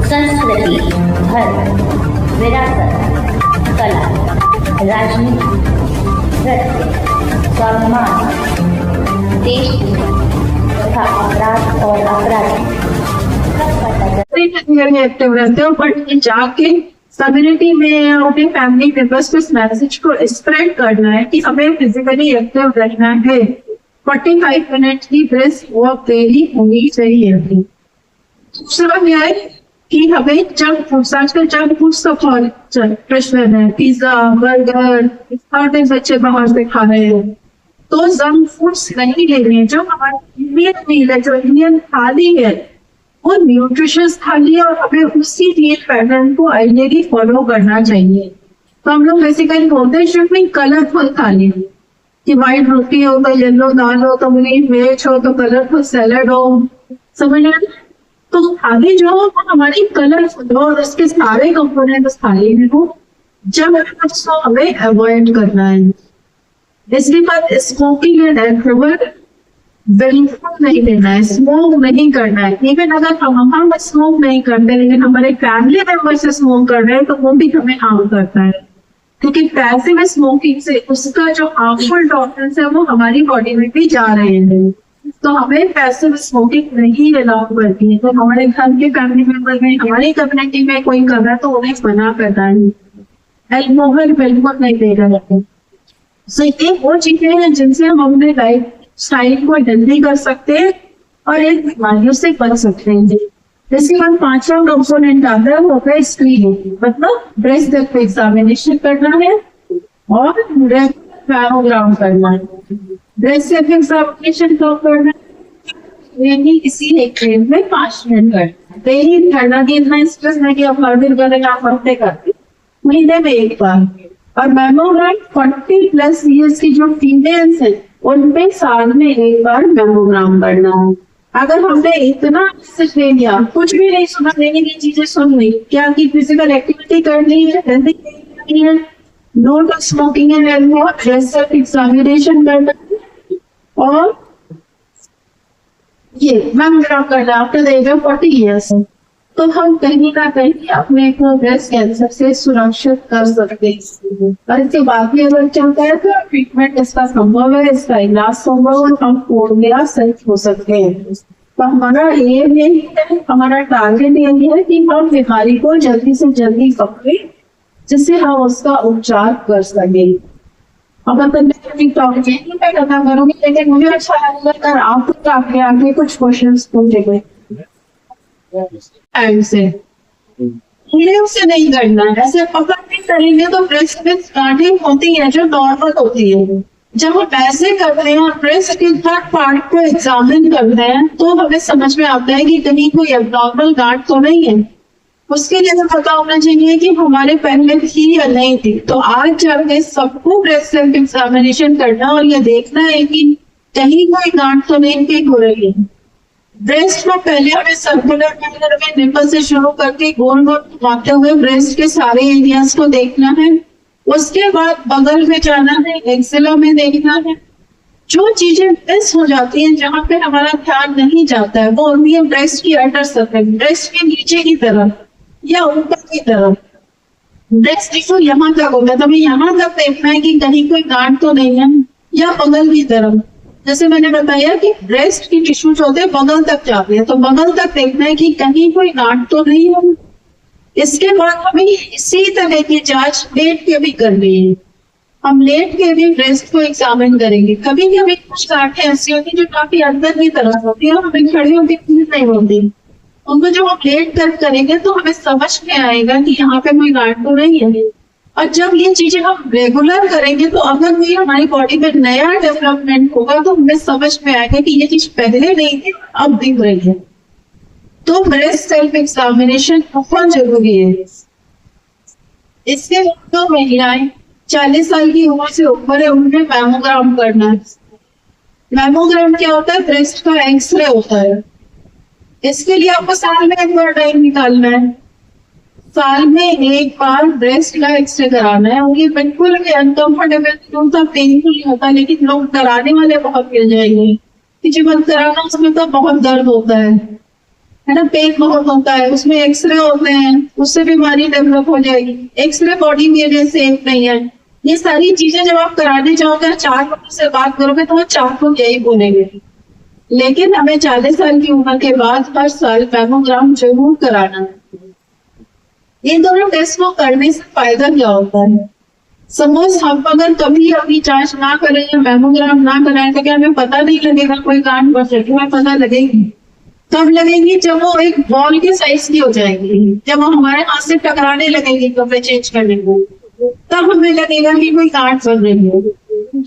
संस्कृति, धर्म, विरासत, कला, राजनीति, नृत्य, स्वाभिमान, देश तथा अपराध और अपराधी एक्टिव रहते हो, बट जाके कम्युनिटी में या अपने फैमिली मेंबर्स को इस मैसेज को स्प्रेड करना है कि हमें फिजिकली एक्टिव रहना है। 45 मिनट की ब्रिस्क वॉक डेली होनी चाहिए। दूसरा क्या है कि हमें जंक फूड्स, आजकल जंक फूड्स का बहुत प्रश्न है, पिज्जा, बर्गर, हर दिन बच्चे बाहर से खा रहे हैं। तो जंक फूड्स नहीं लेने, जो हमारी इंडियन मील है, जो इंडियन थाली है, वो न्यूट्रिशियस थाली है और हमें उसी मील पैटर्न को आइडियली फॉलो करना चाहिए। तो हम लोग बेसिकली बोलते हैं शुड बी कलरफुल थाली, कि व्हाइट रोटी हो तो येलो दाल हो तो ग्रीन वेज हो तो कलरफुल सैलड हो, समझ रहे। तो थाली जो हो वो हमारी कलरफुल हो और उसके सारे कंपोनेंट उस थाली में हो, जब उसको हमें अवॉइड करना है। इसके बाद स्मोकिंग एंड अल्कोहल बिल्कुल नहीं लेना है, स्मोक नहीं करना है। इवन अगर हम स्मोक नहीं करते लेकिन हमारे फैमिली मेंबर से स्मोक कर रहे हैं तो वो भी हमें हार्म करता है, क्योंकि पैसिव स्मोकिंग से उसका जो हार्मफुल टॉक्सिन्स है वो हमारी बॉडी में भी जा रहे हैं। तो हमें पैसिव स्मोकिंग नहीं अलाउ करती है। तो हमारे घर के फैमिली मेंबर में, हमारी कम्युनिटी में कोई कर रहा है तो उन्हें मना करना है। अल्कोहल बिल्कुल नहीं दे रहे हैं। सो ये वो चीजें हैं जिनसे हम अपने लाइफ स्टाइल को हेल्दी कर सकते हैं और एक बीमारियों से बच सकते हैं। इसके बाद पांचवा कंपोनेंट आता है वो है स्क्रीनिंग, मतलब ब्रेस्ट डेप्थ एग्जामिनेशन करना है और मैमोग्राम करना है। ब्रेस्ट डेप्थ एग्जामिनेशन कब करना है? किसी एक दिन में 5 मिनट करना, डेली करना। इतना स्ट्रेस है कि आप हर दिन करेंगे, आप हफ्ते करते, महीने में एक बार। और मैमोग्राम 40+ ईयर्स की जो फीमेल्स है उनपे साल में एक बार मैमोग्राम करना है। अगर हमने इतना मैसेज ले लिया, कुछ भी नहीं सुना, देने की चीजें सुन ली, क्या की फिजिकल एक्टिविटी करनी है, हेल्दी करनी है, no to smoking and alcohol, breast depth examination करना है और ये मैमोग्राम करना after the age of 40 years, तो हम कहीं ना कहीं अपने को ब्रेस्ट कैंसर से सुरक्षित कर सकते हैं। और इसके बाद भी अगर चलता है तो ट्रीटमेंट इसका संभव है, इसका इलाज संभव है, हम पूर्णतः सही हो सकते हैं। तो हमारा एम यही है, हमारा टारगेट यही है कि हम बीमारी को जल्दी से जल्दी पकड़े जिससे हम उसका उपचार कर सके। अब मैं खत्म करूंगी, लेकिन मुझे अच्छा लगेगा आप आगे कुछ क्वेश्चन पूछेंगे से नहीं करना है। ऐसे पकड़ के करेंगे तो ब्रेस्ट में स्टार्टिंग होती है जो नॉर्मल होती है। जब हम ऐसे करते हैं और ब्रेस्ट के हर पार्ट को एग्जामिन करते हैं तो हमें समझ में आता है कि कहीं कोई एब्नॉर्मल गांठ तो नहीं है। उसके लिए हमें पता होना चाहिए कि हमारे पहले थी या नहीं थी। तो आज जाके सबको ब्रेस्ट एग्जामिनेशन करना और ये देखना है कि कहीं कोई गांठ तो नहीं हो रही है। ब्रेस्ट में पहले हमें सर्कुलर मैनर में निपल से शुरू करके गोल गोल घुमाते हुए ब्रेस्ट के सारे एरियाज को देखना है। उसके बाद बगल में जाना है, एक्सेला में देखना है। जो चीजें मिस हो जाती हैं, जहां पे हमारा ध्यान नहीं जाता है, वो होती है ब्रेस्ट की अटर सरफेस, ब्रेस्ट के नीचे की तरफ या ऊपर की तरफ। ब्रेस्ट टिश्यू यहाँ तक होता है, तो हमें यहाँ तक देखना है कि कहीं कोई गांठ तो नहीं है, या बगल की तरफ। जैसे मैंने बताया कि ब्रेस्ट की टिश्यू जो होते हैं बगल तक जाते हैं, तो बगल तक देखना है कि कहीं कोई गांठ तो नहीं है। इसके बाद हमें इसी तरह की जांच लेट के भी करनी है। हम लेट के भी ब्रेस्ट को एग्जामिन करेंगे। कभी कभी कुछ गांठें ऐसी होती जो काफी अंदर की तरफ होती है, हमें खड़ी होती नहीं होती। उनको जब हम लेट कर करेंगे तो हमें समझ में आएगा कि यहाँ पे कोई गांठ तो नहीं है। और जब ये चीजें हम रेगुलर करेंगे तो अगर कोई हमारी बॉडी में नया डेवलपमेंट होगा तो हमें समझ में आएगा कि ये चीज पहले नहीं थी, अब दिख रही है। तो ब्रेस्ट सेल्फ एग्जामिनेशन बहुत जरूरी है। इसके जो महिलाएं 40 साल की उम्र से ऊपर है उन्हें मैमोग्राम करना है। मैमोग्राम क्या होता है? ब्रेस्ट का एक्सरे होता है। इसके लिए आपको साल में एक बार टाइम निकालना है। साल में एक बार ब्रेस्ट का एक्सरे कराना है। और ये बिल्कुल भी अनकंफर्टेबल होता, पेनफुल नहीं होता, लेकिन लोग कराने वाले बहुत मिल जाएंगे कि जी मत कराना, उसमें तो बहुत दर्द होता है। है ना, पेन बहुत होता है, उसमें एक्सरे होते हैं, उससे बीमारी डेवलप हो जाएगी। एक्सरे बॉडी में सेफ नहीं है। ये सारी चीजें जब आप कराने जाओगे, 4 लोगों से बात करोगे तो वो 4 लोग यही बोलेंगे। लेकिन हमें 40 साल की उम्र के बाद हर साल मैमोग्राम जरूर कराना है। इन दोनों टेस्ट को करने से फायदा क्या होता है? सपोज हम अगर कभी अपनी जांच ना करें या मैमोग्राम ना कराएं तो क्या हमें पता नहीं लगेगा कोई गांठ बढ़ जाएगी? हमें पता लगेगी। तब लगेगी जब वो एक बॉल के साइज की हो जाएगी, जब वो हमारे हाथ से टकराने लगेगी कपड़े चेंज करने को, तब हमें लगेगा कि कोई गांठ बन रही है।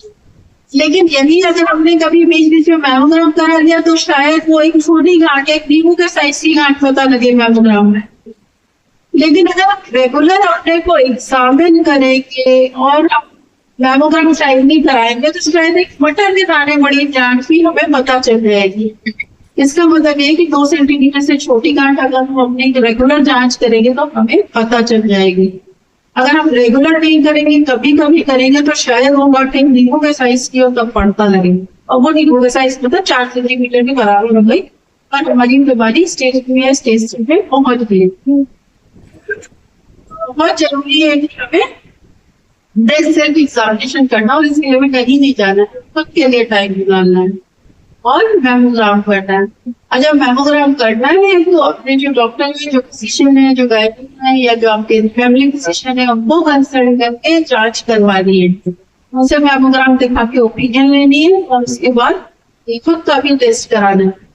लेकिन यही अगर हमने कभी बीच बीच में मैमोग्राम करा दिया तो शायद वो एक छोटी गांठ, एक नींबू के साइज की गांठ पता लगे मैमोग्राम में। लेकिन अगर आप रेगुलर अपने को एग्जामिन करेंगे और मैमोग्राम टाइम नहीं कराएंगे तो शायद एक मटर के दाने बड़ी गांठ भी हमें पता चल जाएगी। इसका मतलब ये कि 2 सेंटीमीटर से छोटी गांठ अगर हम अपनी रेगुलर जांच करेंगे तो हमें पता चल जाएगी। अगर हम रेगुलर नहीं करेंगे, कभी कभी करेंगे तो शायद वो गांठ नींबू के साइज की हो तब पड़ता लगे, और वो नींबू के साइज मतलब 4 सेंटीमीटर के बराबर हो गई और हमारी बीमारी स्टेज 2 या स्टेज 3 में पहुंच गई। बहुत जरूरी है कि हमें ब्रेस्ट सेल्फ एग्जामिनेशन करना, और इसके लिए कहीं नहीं जाना है, खुद के लिए टाइम निकालना है और मैमोग्राम करना है। और जब मैमोग्राम करना है तो अपने जो डॉक्टर है, जो फिजिशियन है, जो गाइडिंग है या जो आपके फैमिली फिजिशियन है, उनको कंसल्ट करके जांच करवानी है। उनसे मैमोग्राम दिखा के ओपिनियन लेनी है और उसके बाद खुद का भी टेस्ट कराना है।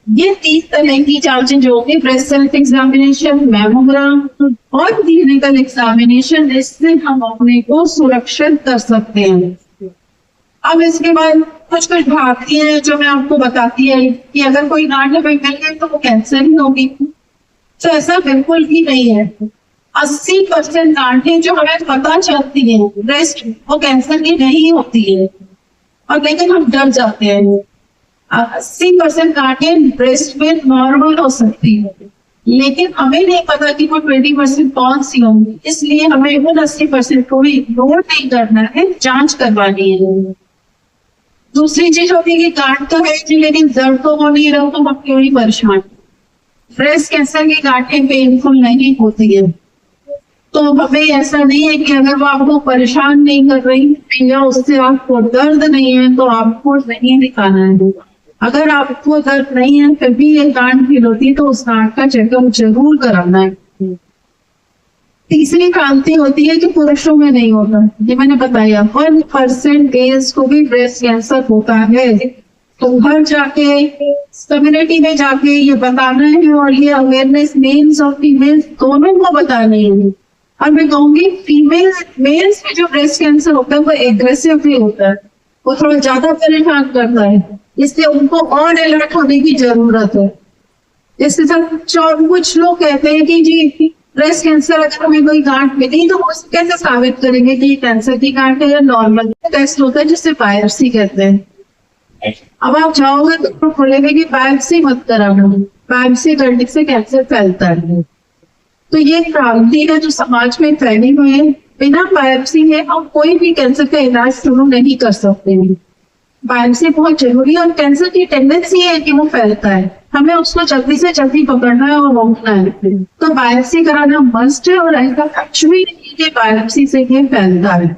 ये 3 तरह की जांचें जो होंगी, ब्रेस्ट सेल्फ एग्जामिनेशन, मैमोग्राम और क्लिनिकल एग्जामिनेशन, इससे हम अपने को सुरक्षित कर सकते हैं। अब इसके बाद कुछ भागती है जो मैं आपको बताती है कि अगर कोई गांठ में मिल गई तो वो कैंसर ही होगी, तो ऐसा बिल्कुल भी नहीं है। 80% गांठें जो हमें पता चलती है ब्रेस्ट, वो कैंसर की नहीं होती है, और लेकिन हम डर जाते हैं। 80% गांठें ब्रेस्ट में नॉर्मल हो सकती है, लेकिन हमें नहीं पता कि वो 20% कौन सी होंगी, इसलिए हमें उन 80% को भी इग्नोर नहीं करना है, जांच करवानी है। दूसरी चीज होती है कि गांठ तो है जी लेकिन दर्द तो हो नहीं रहा, तो हम क्यों ही परेशान। ब्रेस्ट कैंसर की गांठें पेनफुल नहीं होती है, तो हमें ऐसा नहीं है कि अगर वो आपको परेशान नहीं कर रही या उससे आपको दर्द नहीं है तो आपको नहीं दिखाना है। अगर आपको दर्द नहीं है फिर भी ये गांठ फील होती है तो उस गांठ का चेकअप जरूर कराना है। तीसरी क्रांति होती है कि पुरुषों में नहीं होता, ये मैंने बताया 1% गेज को भी ब्रेस्ट कैंसर होता है। तो घर जाके कम्युनिटी में जाके ये बताना है और ये अवेयरनेस मेल्स और फीमेल्स दोनों को बताना है। और मैं कहूंगी फीमेल्स मेल्स में जो ब्रेस्ट कैंसर होता है वो एग्रेसिव भी होता है, वो थोड़ा ज्यादा परेशान करता है, इसलिए उनको और अलर्ट होने की जरूरत है। इसके साथ कुछ लोग कहते हैं कि जी ब्रेस्ट कैंसर अगर हमें कोई गांठ मिली तो वो कैसे साबित करेंगे कि कैंसर की गांठ है या नॉर्मल टेस्ट होता है जिससे बायोप्सी कहते हैं। अब आप जाओगे तो बोलेंगे कि बायोप्सी मत कराना, बायोप्सी करने से कैंसर फैलता है। तो ये क्रांति है जो समाज में फैली हुई है। बिना बायोप्सी में हम कोई भी कैंसर का इलाज शुरू नहीं कर सकते हैं। बायोप्सी बहुत जरूरी है, और कैंसर की टेंडेंसी है कि वो फैलता है, हमें उसको जल्दी से जल्दी पकड़ना है और रोकना है। तो बायोप्सी कराना मस्ट है, और ऐसा कुछ भी नहीं कि बायोप्सी से ये फैलता है।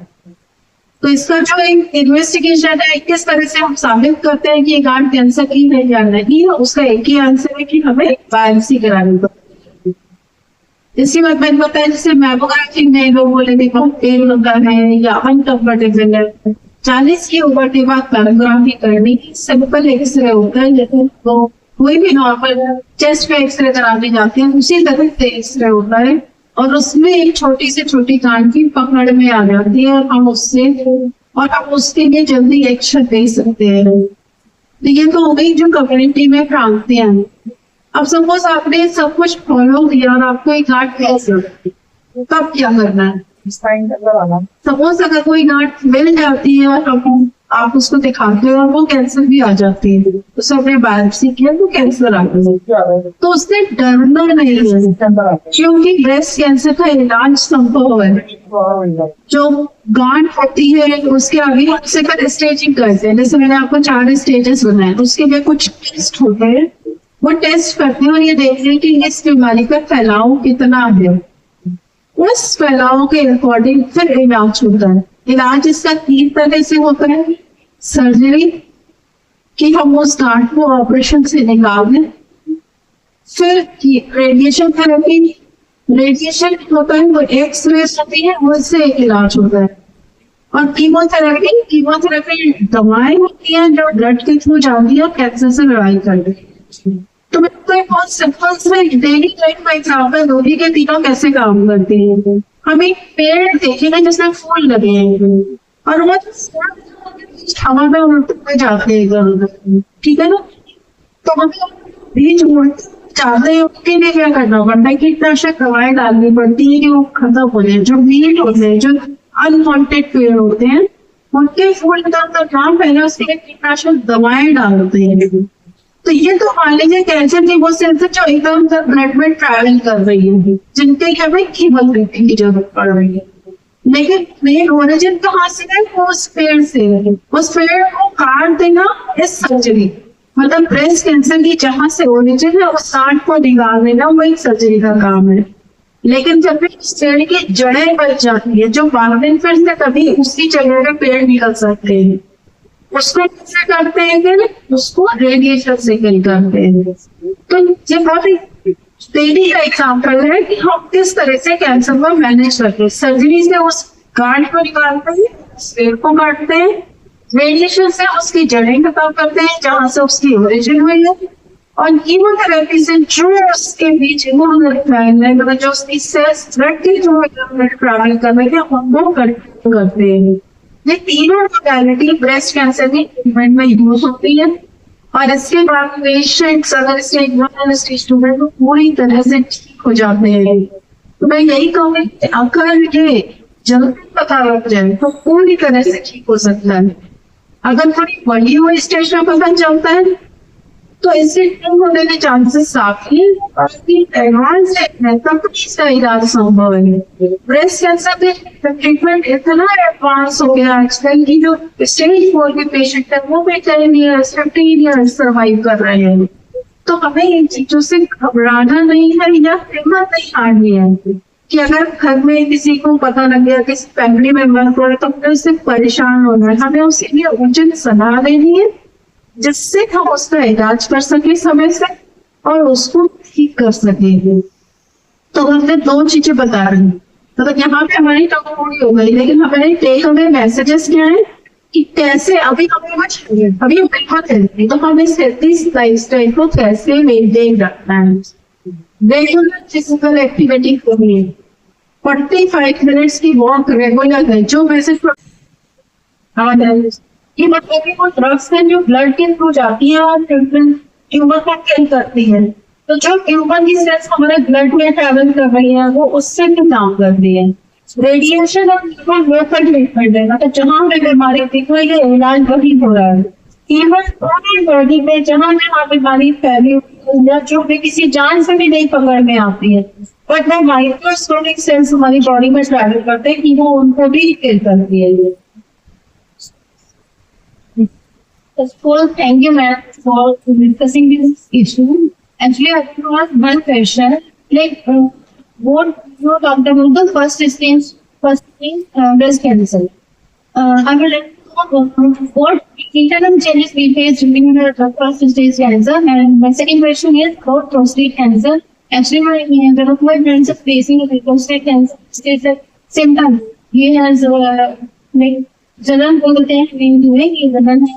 तो इसका जो एक इन्वेस्टिगेशन है, किस तरह से हम साबित करते हैं कि ये गांठ कैंसर की है या नहीं, उसका एक ही आंसर है कि हमें बायोप्सी करानी पड़ेगी। इसी बात मैंने बताया जैसे मैमोग्राफी में लोग बोलेंगे बहुत पेन होता है या अनकंफर्टेबल है, 40 की उम्र के बाद मैमोग्राफी करने की सिंपल एक्सरे होता है, जैसे तो कोई भी नॉर्मल चेस्ट पे एक्सरे कराने जाते हैं उसी तरह से एक्सरे होता है, और उसमें एक छोटी से छोटी गांठ की पकड़ में आ जाती है और हम उसके लिए जल्दी एक्शन दे सकते हैं। तो ये तो हो गई जो कम्युनिटी में क्रांतियां हैं। अब सपोज आपने सब कुछ फॉलो किया और आपको एक गांठ कैसे, तब क्या करना है? सपोज अगर कोई गांठ मिल जाती है और आप उसको दिखाते हो और वो कैंसर भी आ जाती है, तो सबने बायोप्सी किया तो कैंसर आ गया, तो उससे डरना नहीं है, क्योंकि ब्रेस्ट कैंसर का इलाज संभव है। जो गांठ होती है उसके आगे उससे फिर स्टेजिंग करते हैं, जैसे मैंने आपको 4 स्टेजेस बनाए, उसके लिए कुछ टेस्ट होते हैं, वो टेस्ट करते हैं और ये देखते हैं कि इस बीमारी का फैलाव कितना है। उस फैलाव के अकॉर्डिंग फिर इलाज होता है। इलाज इसका 3 तरह से होता है। सर्जरी कि हम उस गांठ को ऑपरेशन से निकाल दें, फिर रेडिएशन थेरेपी, रेडिएशन होता है वो एक्स-रे होती है, उससे इलाज होता है। और कीमोथेरेपी, कीमोथेरेपी दवाएं होती हैं जो ब्लड के थ्रू जाती है और कैंसर से लड़ाई करती है। तो मैं तो एक बहुत सिंपल से डेली लाइफ का एग्जाम्पल दूंगी कि तीनों कैसे काम करते हैं। हम एक पेड़ देखेंगे जिसमें फूल लगे हैं और वो हवा में उड़ते जाते हैं इधर उधर, ठीक है ना। तो हमें बीज चाहते हैं उसके लिए क्या करना पड़ता है, कीटनाशक दवाएं डालनी पड़ती है कि वो खत्म हो जाए। जो वीड होते हैं, जो अनवांटेड पेड़ होते हैं, उनके फूल तक ना पहले उसके लिए कीटनाशक दवाएं डालते हैं। तो ये तो मान लीजिए कैंसर की वो सेल्स जो एकदम ब्लड में ट्रैवल कर रही है, जिनके लिए हमें कीमोथेरेपी की जरूरत पड़ रही है। लेकिन मेन ओरिजिन कहाँ से है, वो उस पेड़ से है। उस पेड़ को काट देना इस सर्जरी, मतलब ब्रेस्ट कैंसर की जहां से ओरिजिन है उस काट को निकाल देना, वो एक सर्जरी का काम है। लेकिन जब भी इस पेड़ की जड़ें बच जाती है, जो बाद में फिर से कभी उसी जगह पे पेड़ निकल सकते हैं, उसको कैसे करते हैं, फिर उसको रेडिएशन से किल करते हैं। तो ये बहुत ही डेली का एग्जाम्पल है कि हम किस तरह से कैंसर को मैनेज करते हैं। सर्जरी से उस गांठ को निकालते हैं, पेड़ को काटते हैं, रेडिएशन से उसकी जड़ें खत्म करते हैं जहां से उसकी ओरिजिन हुई है, और कीमोथेरेपी से जो उसके बीच मतलब जो उसकी सेल्स ब्लड के जो ट्रैवल कर रहे थे उनको करते हैं। ये तीनों मोडालिटी ब्रेस्ट कैंसर के ट्रीटमेंट में यूज होती है। और इसके बाद पेशेंट्स अगर स्टेज 1 और स्टेज 2 में तो पूरी तरह से ठीक हो जाते हैं। तो मैं यही कहूँगी कि अगर ये जल्दी पता लग जाए तो पूरी तरह से ठीक हो सकता है। अगर थोड़ी बड़ी हुई स्टेज में पता चलता है तो इससे ठीक होने के चांसेस काफी है, और एडवांस है तब इसका इलाज संभव है। ब्रेस्ट कैंसर के ट्रीटमेंट इतना एडवांस हो गया आजकल की जो स्टेज 4 के पेशेंट है वो भी 10 ईयर्स 15 ईयर्स सर्वाइव कर रहे हैं। तो हमें इन चीजों से घबराना नहीं है या हिम्मत नहीं हारनी है कि अगर घर में किसी को पता लग गया, किसी फैमिली मेंबर को, तो हमें उससे परेशान होना है। हमें उसके लिए उचित सलाह देनी है जिससे हम उसका इलाज कर सके समय से और उसको ठीक कर सकेंगे। तो हमने 2 चीजें बता रही हैं, मतलब यहाँ पे हमारी टॉक पूरी हो गई, लेकिन हमारे टेक हमें मैसेजेस क्या है कि कैसे अभी हमें बहुत हेल्थी, तो हम इस हेल्थी लाइफस्टाइल को कैसे मेंटेन रखना है। रेगुलर फिजिकल एक्टिविटी करनी है, 45 मिनट्स की वॉक रेगुलर है। जो मैसेज ये मतलब कि वो ड्रग्स है जो ब्लड के थ्रू जाती है और ट्यूमर को किल करती है। तो जो ट्यूमर की सेल्स हमारे ब्लड में ट्रैवल कर रही है वो उससे भी काम करती है। रेडिएशन और लोकल ट्रीटमेंट है, तो जहाँ हमें बीमारी दिख रही है इलाज वही हो रहा है। इवन पूरी बॉडी में जहाँ जहाँ बीमारी फैली या जो भी किसी जान से भी नहीं पकड़ में आती है, बट वो माइक्रोस्कोपिक सेल्स हमारी बॉडी में ट्रैवल करते हैं कि वो उनको भी किल करती है। Well, thank you, ma'am, for discussing this issue. Actually, I have one question. Like, what you talked about the first stage, breast cancer. I would like to know what internal changes we face during the first stage cancer. And my second question is about prostate cancer. Actually, one of my friends are facing prostate cancer stage at same time. He has like जलन बोलते हैं कि जलन है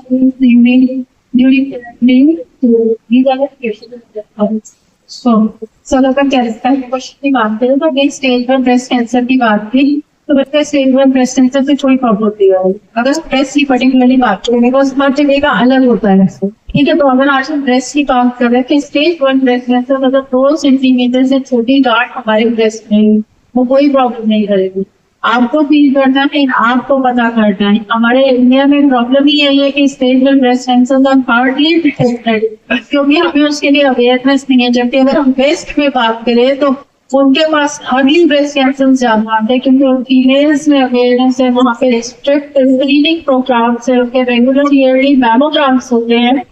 question की बात करें तो स्टेज 1 ब्रेस्ट कैंसर की बात की, तो बच्चा स्टेज 1 ब्रेस्ट कैंसर से थोड़ी प्रॉब्लम होती है। अगर ब्रेस्ट की पर्टिकुलरली बात करें बिकॉज हर जगह का अलग होता है, ठीक है। तो अगर आज हम ब्रेस्ट की बात कर रहे हैं कि स्टेज 1 ब्रेस्ट कैंसर मतलब 2 सेंटीमीटर से छोटी गांठ हमारे ब्रेस्ट में, वो कोई प्रॉब्लम नहीं करेगी। आपको फील करना है, आपको पता करना है। हमारे इंडिया में प्रॉब्लम ही यही है कि स्टेज 1 ब्रेस्ट कैंसर का हार्डली डिटेक्टेड, क्योंकि हमें उसके लिए अवेयरनेस नहीं है। जबकि अगर हम वेस्ट में बात करें तो उनके पास अर्ली ब्रेस्ट कैंसर ज्यादा आते हैं, क्योंकि फीमेल्स में अवेयरनेस है, वहाँ पे स्ट्रिक्ट स्क्रीनिंग प्रोग्राम्स है, उनके रेगुलर ईयरली मैमोग्राम्स होते हैं।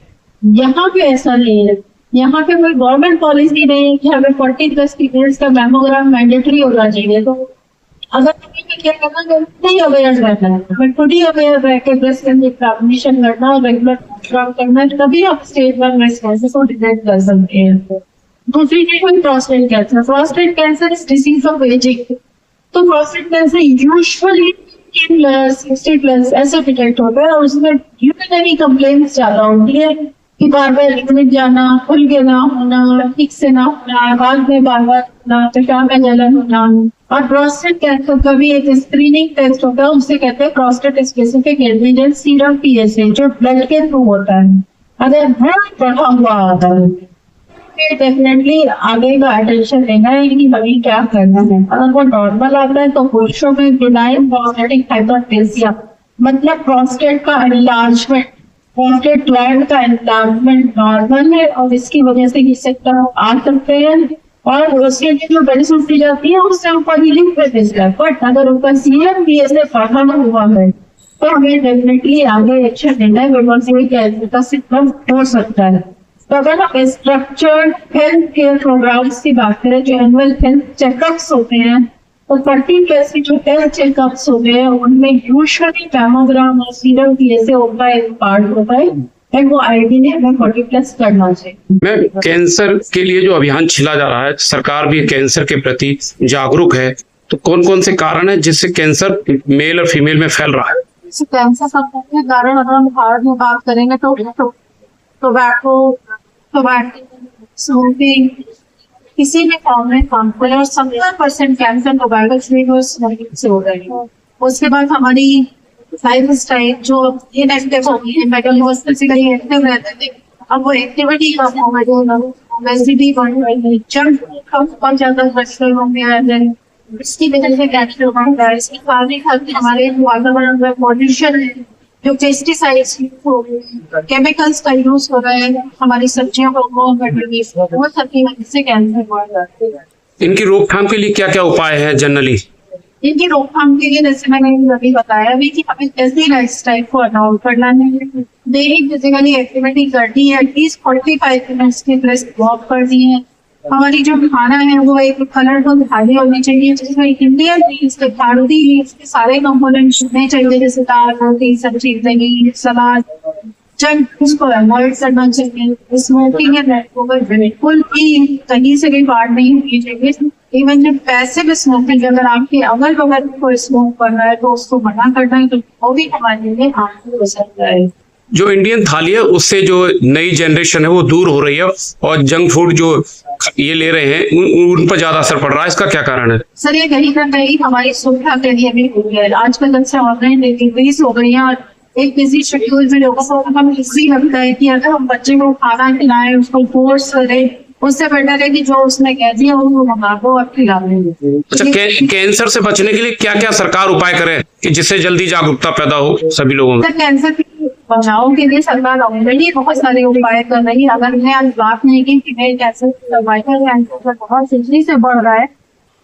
यहाँ पे ऐसा नहीं है। यहाँ पे कोई गवर्नमेंट पॉलिसी नहीं है कि हमें 40+ फीमेल्स का मैमोग्राम मैंडेटरी होना चाहिए। तो अगर हमें क्या करना है, खुद ही अवेयर रहना है, हमें खुद ही अवेयर रह के ब्रेस्ट कैंसर एग्जामिनेशन करना और रेगुलर मैमोग्राम करना है, तभी हम स्टेज 1 ब्रेस्ट कैंसर को डिटेक्ट कर सकते हैं। दूसरी चीज है prostate cancer. Prostate cancer is disease of ageing. तो प्रोस्टेट कैंसर यूजुअली 60+ ऐसे डिटेक्ट होता है और उसमें यूरिनरी कंप्लेंट्स ज्यादा होती है कि बार बार लिक्विड जाना, खुल के ना होना, ठीक से ना होना, बाद में बार बार होना, पेशाब में जलन होना। और प्रोस्टेट कैंसर का भी एक स्क्रीनिंग टेस्ट होता है, उसे कहते हैं prostate specific antigen serum PSA, जो ब्लड के थ्रू होता है। अगर बहुत बढ़ा हुआ आता है डेफिनेटली आगे का अटेंशन लेना है कि हमें क्या करना है। अगर वो नॉर्मल आता है तो पुरुषों में बिनाइन प्रोस्टेटिक हाइपरप्लेसिया, मतलब प्रोस्टेट का एनलार्जमेंट, प्रोस्टेट ग्लैंड का एनलार्जमेंट नॉर्मल है और इसकी वजह से किसी तरह आ सकते हैं और उसके लिए जो मेडिसिन दी जाती है उससे ऊपर हीलिंग मिलता है। बट अगर उनका सीरम PSA बढ़ा हुआ है तो हमें डेफिनेटली आगे एक्शन लेना है, बिकॉज ये कैंसर का सिम्टम हो सकता है। तो अगर हम स्ट्रक्चर्ड हेल्थ केयर प्रोग्राम्स की बात करें, जो एनुअल हेल्थ चेकअप्स होते हैं, तो 40+ के जो हेल्थ चेकअप्स होते हैं उनमें यूजुअली मैमोग्राम और सीरम PSA होता है, एक पार्ट होता है, और वो आईडी ने हमें 40+ करना चाहिए। मैं कैंसर के लिए जो अभियान छिला जा रहा है, सरकार भी कैंसर के प्रति जागरूक है, तो कौन कौन से कारण है जिससे कैंसर मेल और फीमेल में फैल रहा है? कैंसर का मुख्य कारण अगर हम भारत में बात करेंगे तो टोबैको, स्मोकिंग, किसी भी फॉर्म में हार्मफुल है और 70% कैंसर टोबैको स्मोकिंग से हो रही है। उसके बाद हमारी लाइफ स्टाइल जो इनएक्टिव हो गई है, मेटाबॉलिज्म फिजिकली एक्टिव रहते थे, अब वो एक्टिविटी कम हो गई है, ओबेसिटी बढ़ गई है, जंक फूड कम ज्यादा बचते हो गया है, इसकी वजह से कैंसर बढ़ रहा है। इसके बाद हमारे वातावरण में पॉल्यूशन है, जो पेस्टिसाइड्स हो गए, केमिकल्स का यूज हो रहा है, हमारी सब्जियों को वो सब की वजह से कैंसर बढ़ जाते हैं। इनकी रोकथाम के लिए क्या क्या उपाय है जनरली? इनकी रोकथाम के लिए जैसे मैंने अभी बताया भी कि हमें ऐसी लाइफस्टाइल को अडॉप्ट करना है, डेली फिजिकली एक्टिविटी करनी है, एटलीस्ट 45 मिनट्स की ब्रेस्ट वॉक करनी है। हमारी जो खाना है वो एक कलरफुल थाली होनी चाहिए जिसमें इंडियन मील्स, भारतीय मील्स के सारे कंपोनेंट्स होने चाहिए, जैसे दाल, रोटी, सब्जी, दही, सलाद। जंक फूड को अवॉइड करना चाहिए। स्मोकिंग एंड अल्कोहल बिल्कुल भी कहीं से भी बात नहीं होनी चाहिए। इवन जो पैसिव स्मोकिंग, अगर आपके अगल बगल में कोई स्मोक कर रहा है तो उसको मना करना है, तो वो भी हमारे लिए हार्मफुल हो सकता है। जो इंडियन थाली है उससे जो नई जनरेशन है वो दूर हो रही है और जंक फूड जो ये ले रहे हैं उन पर ज्यादा असर पड़ रहा है, इसका क्या कारण है? सर ये कहीं ना कहीं हमारी सुविधा के लिए भी हो गया है। आजकल जैसे ऑनलाइन डिलीवरीज हो गई है और एक बिजी शेड्यूल में लोगों को हम इसी लगता है कि अगर हम बच्चे को खाना खिलाएं, उसको फोर्स करें, उससे बेटर है कि जो उसने कह दिया वो मंगा दो और खिला दें। अच्छा, कैंसर से बचने के लिए क्या क्या सरकार उपाय करे कि जिससे जल्दी जागरूकता पैदा हो सभी लोगों में? कैंसर के बचाव के लिए सरकार ऑलरेडी बहुत सारे उपाय कर रही है। अगर मैं आज बात नहीं की फीमेल कैंसर सर्वाइकल कैंसर बहुत तेजी से बढ़ रहा है,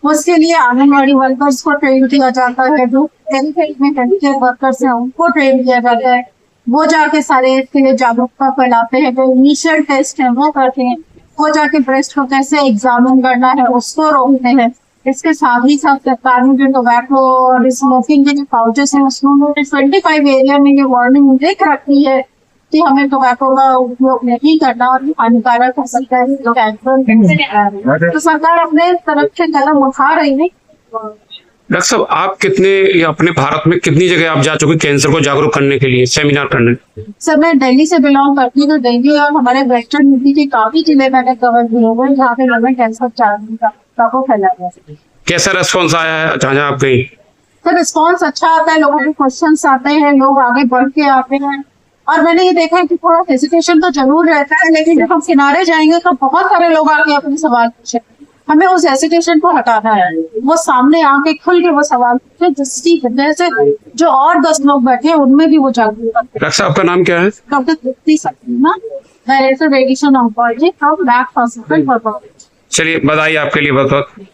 उसके लिए आंगनबाड़ी वर्कर्स को ट्रेन किया जाता है, जो हेल्थ में हेल्थ केयर वर्कर्स हैं उनको ट्रेन किया जाता है। वो जाके सारे इसके लिए जागरूकता फैलाते हैं, जो इनिशियल टेस्ट है वो करते हैं, वो जाके ब्रेस्ट को कैसे एग्जामिन करना है उसको रोकते हैं। इसके साथ ही साथ सरकार ने जो टोबैको और स्मोकिंग के जो पाउचेस हैं उसमें 25 एरिया में ये वार्निंग लिख रखी है कि हमें टोबैको का उपयोग नहीं करना और हानिकारक हो सकता है। तो सरकार अपने तरफ से कदम उठा रही है। डॉक्टर साहब, आप अपने भारत में कितनी जगह आप जा चुके कैंसर को जागरूक करने के लिए, सेमिनार करने? सर मैं दिल्ली से बिलोंग करती हूँ, तो दिल्ली और हमारे वेस्टर्न यूपी के काफी जिले मैंने कवर किए हुए जहाँ पे लोगों कैंसर को फैला गया। कैसा रेस्पॉन्स आया है जहाँ आप गई? सर रिस्पॉन्स अच्छा आता है, लोगों के क्वेश्चन आते हैं, लोग आगे बढ़ के आते हैं। और मैंने ये देखा है कि थोड़ा हेजिटेशन तो जरूर रहता है, लेकिन जब हम किनारे जाएंगे तो बहुत सारे लोग आके अपने सवाल पूछे। हमें उस हेजिटेशन को हटाना है, वो सामने आके खुल के वो सवाल पूछे, जिसकी वजह से जो और 10 लोग बैठे हैं उनमें भी वो जागरूक। डॉक्टर साहब आपका नाम क्या है? Doctor Tripti Saxena, director radiation oncology from max hospital. चलिए, बधाई आपके लिए बहुत बहुत।